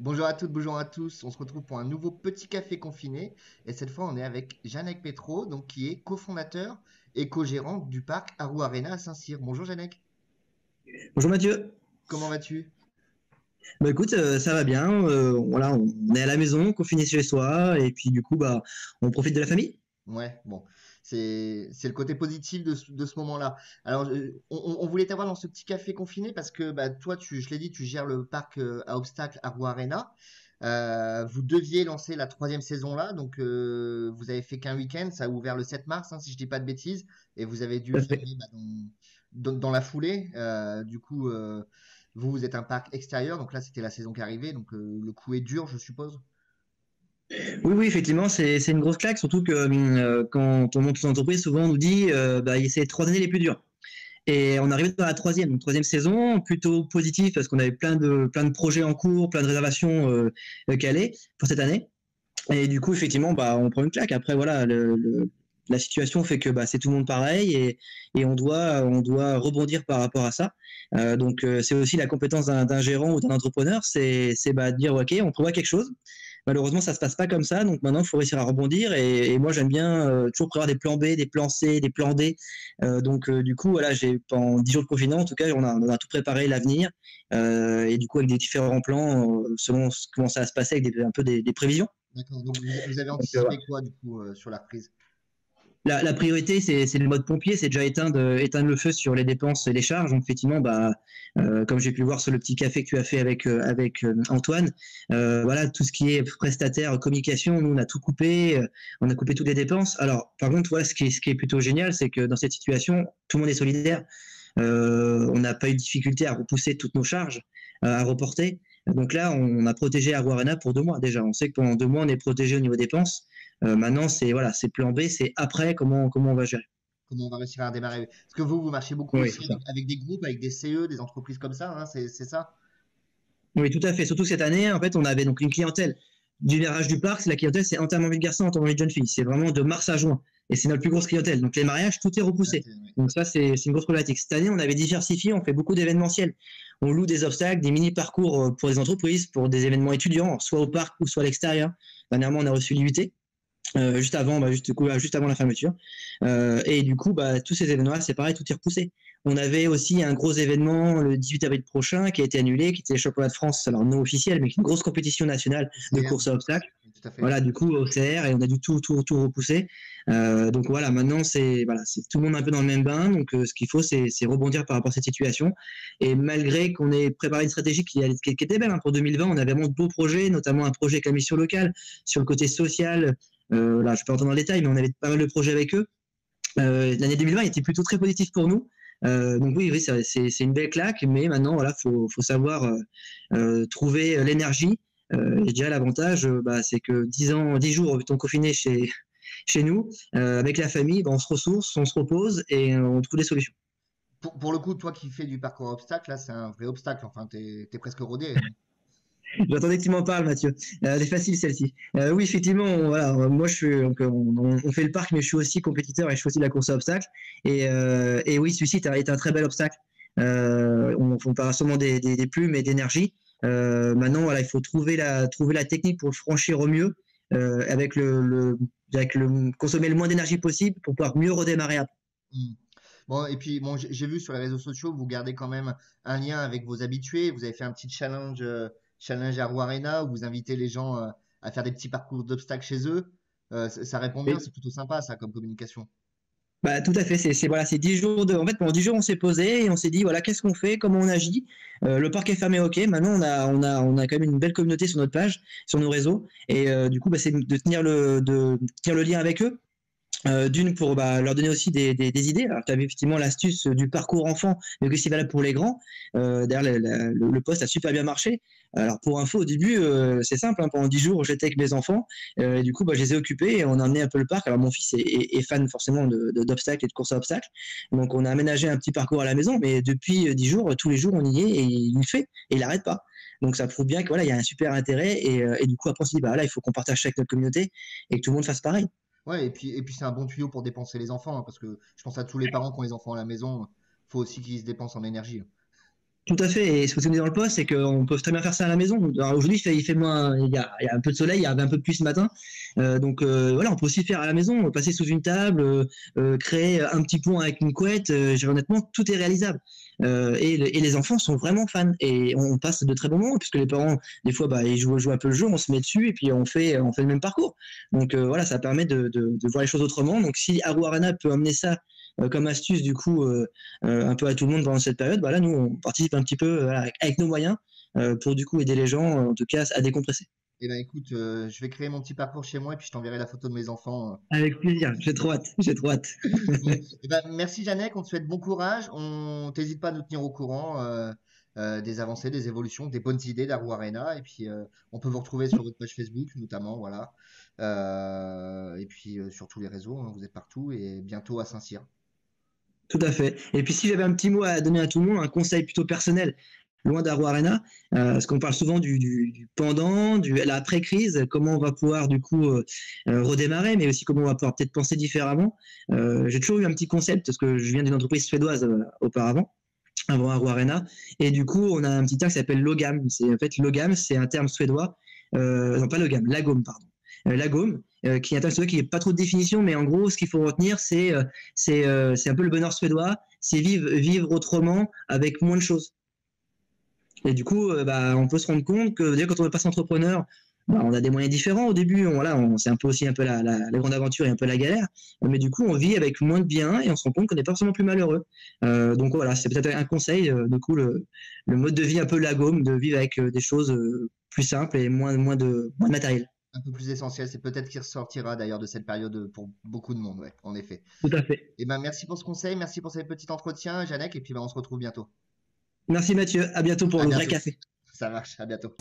Bonjour à toutes, bonjour à tous. On se retrouve pour un nouveau petit café confiné. Et cette fois, on est avec Janek Petro, donc, qui est cofondateur et co-gérant du parc Arou Arena à Saint-Cyr. Bonjour Janek, Bonjour Mathieu. comment vas-tu? Bah écoute, ça va bien. Voilà, on est à la maison, confiné chez soi, et puis du coup, bah, on profite de la famille. Ouais, bon, c'est le côté positif de ce moment-là. Alors, on voulait t'avoir dans ce petit café confiné parce que bah, toi, je l'ai dit, tu gères le parc à obstacles Arou Arena. Vous deviez lancer la troisième saison là, donc vous avez fait qu'un week-end, ça a ouvert le 7 mars, hein, si je dis pas de bêtises, et vous avez dû Tout le à fait. fermer bah, dans la foulée. Du coup, vous êtes un parc extérieur, donc là c'était la saison qui arrivait, donc le coup est dur, je suppose. Oui, oui, effectivement, c'est une grosse claque, surtout que quand on monte une entreprise, souvent on nous dit, bah, c'est les 3 années les plus dures. Et on arrive dans la troisième, donc troisième saison, plutôt positif parce qu'on avait plein de projets en cours, plein de réservations calées pour cette année. Et du coup, effectivement, bah, on prend une claque. Après, voilà, la situation fait que bah, c'est tout le monde pareil et on doit rebondir par rapport à ça. Donc, c'est aussi la compétence d'un gérant ou d'un entrepreneur, c'est bah, de dire, OK, on prévoit quelque chose. Malheureusement, ça se passe pas comme ça. Donc maintenant, il faut réussir à rebondir. Et moi, j'aime bien toujours prévoir des plans B, des plans C, des plans D. Donc, du coup, voilà, pendant 10 jours de confinement, en tout cas, on a tout préparé l'avenir. Et du coup, avec des différents plans, selon comment ça va se passer, avec un peu des prévisions. D'accord, donc vous avez Donc, anticipé quoi du coup sur la reprise? la priorité, c'est le mode pompier, c'est déjà éteindre le feu sur les dépenses et les charges. Donc, effectivement, bah, comme j'ai pu le voir sur le petit café que tu as fait avec Antoine, voilà, tout ce qui est prestataire, communication, nous, on a tout coupé, on a coupé toutes les dépenses. Alors, par contre, voilà, ce qui est plutôt génial, c'est que dans cette situation, tout le monde est solidaire. On n'a pas eu de difficulté à repousser toutes nos charges, à reporter. Donc là, on a protégé Arena pour 2 mois déjà. On sait que pendant 2 mois, on est protégé au niveau dépenses. Maintenant, c'est voilà, c'est plan B, c'est après comment on va gérer. Comment on va réussir à démarrer? Parce que vous marchez beaucoup Oui, aussi c'est ça. avec des groupes, avec des CE, des entreprises comme ça, hein, c'est ça? Oui, tout à fait. Surtout cette année, en fait, on avait donc une clientèle du virage du parc. La clientèle, c'est entièrement vie de garçon, entièrement vie de jeune fille. C'est vraiment de mars à juin. Et c'est notre plus grosse clientèle. Donc les mariages, tout est Ah, repoussé. ouais. Donc ça, c'est une grosse problématique. Cette année, on avait diversifié, on fait beaucoup d'événementiels. On loue des obstacles, des mini-parcours pour des entreprises, pour des événements étudiants, soit au parc ou soit à l'extérieur. Dernièrement, on a reçu l'IUT. Juste avant, bah, juste avant la fermeture. Et du coup, bah, tous ces événements-là, c'est pareil, tout est repoussé. On avait aussi un gros événement le 18 avril prochain qui a été annulé, qui était le championnat de France, alors non officiel, mais qui est une grosse compétition nationale de OCR, course à obstacles. tout à fait. Voilà, du coup, au CR, et on a dû tout repousser. Donc voilà, maintenant, c'est tout le monde un peu dans le même bain. Donc ce qu'il faut, c'est rebondir par rapport à cette situation. Et malgré qu'on ait préparé une stratégie qui était belle hein, pour 2020, on avait vraiment de beaux projets, notamment un projet avec la mission locale sur le côté social. Là, je ne vais pas rentrer dans le détail, mais on avait pas mal de projets avec eux. L'année 2020 était plutôt très positive pour nous. Donc oui, oui, c'est une belle claque, mais maintenant, voilà, faut savoir trouver l'énergie. Et déjà, l'avantage, bah, c'est que 10 jours étant confinés chez nous, avec la famille, bah, on se ressource, on se repose et on trouve des solutions. Pour le coup, toi qui fais du parcours obstacle, là, c'est un vrai obstacle. Enfin, t'es presque rodé, hein. J'attendais que tu m'en parles, Mathieu. Elle est facile celle-ci. Oui, effectivement, voilà, moi je suis, donc, on fait le parc, mais je suis aussi compétiteur et je fais aussi de la course à obstacles. Et oui, celui-ci est un très bel obstacle. On parle seulement des plumes et d'énergie. Maintenant, voilà, il faut trouver la technique pour le franchir au mieux, avec consommer le moins d'énergie possible pour pouvoir mieux redémarrer après. Hmm. Bon, et puis, bon, j'ai vu sur les réseaux sociaux, vous gardez quand même un lien avec vos habitués. Vous avez fait un petit challenge à Roue Arena où vous invitez les gens à faire des petits parcours d'obstacles chez eux. Ça répond bien, c'est plutôt sympa, ça, comme communication. Bah, tout à fait. Voilà, c'est 10 jours en fait, pendant 10 jours, on s'est posé et on s'est dit, voilà, qu'est-ce qu'on fait, comment on agit. Le parc est fermé, ok. Maintenant, on a quand même une belle communauté sur notre page, sur nos réseaux. Et du coup, bah, c'est de tenir le lien avec eux. D'une pour bah, leur donner aussi des idées. Alors tu avais effectivement l'astuce du parcours enfant, mais aussi valable pour les grands. D'ailleurs, le post a super bien marché. Alors pour info, au début, c'est simple. Hein, pendant 10 jours, j'étais avec mes enfants. Et du coup, bah, je les ai occupés et on a emmené un peu le parc. Alors mon fils est fan forcément d'obstacles et de courses à obstacles. Donc on a aménagé un petit parcours à la maison. Mais depuis 10 jours, tous les jours, on y est et il le fait. Et il n'arrête pas. Donc ça prouve bien que voilà, il y a un super intérêt. Et du coup, après, on s'est dit, bah là, il faut qu'on partage ça avec notre communauté et que tout le monde fasse pareil. Ouais, et puis c'est un bon tuyau pour dépenser les enfants, hein, parce que je pense à tous les parents qui ont les enfants à la maison, faut aussi qu'ils se dépensent en énergie, hein. Tout à fait. Et ce que vous dites dans le poste, c'est qu'on peut très bien faire ça à la maison. Alors aujourd'hui, il fait moins, il y a un peu de soleil, il y avait un peu de pluie ce matin. Donc voilà, on peut aussi faire à la maison, passer sous une table, créer un petit pont avec une couette. Honnêtement, tout est réalisable. Et les enfants sont vraiment fans. Et on passe de très bons moments, puisque les parents, des fois, bah, ils jouent un peu le jeu, on se met dessus et puis on fait le même parcours. Donc voilà, ça permet de voir les choses autrement. Donc si Arrow Arena peut amener ça comme astuce, du coup, un peu à tout le monde pendant cette période, bah là, nous, on participe un petit peu voilà, avec nos moyens pour du coup aider les gens, en tout cas, à décompresser. Eh ben écoute, je vais créer mon petit parcours chez moi et puis je t'enverrai la photo de mes enfants. Avec plaisir, j'ai trop hâte, j'ai trop hâte. Bon, eh ben, merci Janek, on te souhaite bon courage. On t'hésite pas à nous tenir au courant des avancées, des évolutions, des bonnes idées d'Arou Arena. Et puis on peut vous retrouver sur votre page Facebook notamment, voilà. Et puis sur tous les réseaux, hein, vous êtes partout et bientôt à Saint-Cyr. Tout à fait. Et puis si j'avais un petit mot à donner à tout le monde, un conseil plutôt personnel, loin d'Arrow Arena, parce qu'on parle souvent du pendant, l'après-crise, comment on va pouvoir du coup redémarrer, mais aussi comment on va pouvoir peut-être penser différemment. J'ai toujours eu un petit concept, parce que je viens d'une entreprise suédoise auparavant, avant Arrow Arena, et du coup on a un petit terme qui s'appelle Logam. En fait, Logam, c'est un terme suédois, non pas Logam, Lagom, pardon. Lagom, qui est un terme suédois qui n'est pas trop de définition, mais en gros, ce qu'il faut retenir, c'est un peu le bonheur suédois, c'est vivre autrement avec moins de choses. Et du coup, bah, on peut se rendre compte que déjà, quand on passe entrepreneur, bah, on a des moyens différents au début. C'est un peu aussi un peu la grande aventure et un peu la galère. Mais du coup, on vit avec moins de biens et on se rend compte qu'on n'est pas forcément plus malheureux. Donc voilà, c'est peut-être un conseil. Du coup, le mode de vie un peu lagome, de vivre avec des choses plus simples et moins de matériel. Un peu plus essentiel, c'est peut-être qui ressortira d'ailleurs de cette période pour beaucoup de monde, ouais, en effet. Tout à fait. Et ben merci pour ce conseil, merci pour ces petits entretiens, Janek, et puis ben, on se retrouve bientôt. Merci Mathieu. À bientôt pour À le vrai bientôt. café. Ça marche, à bientôt.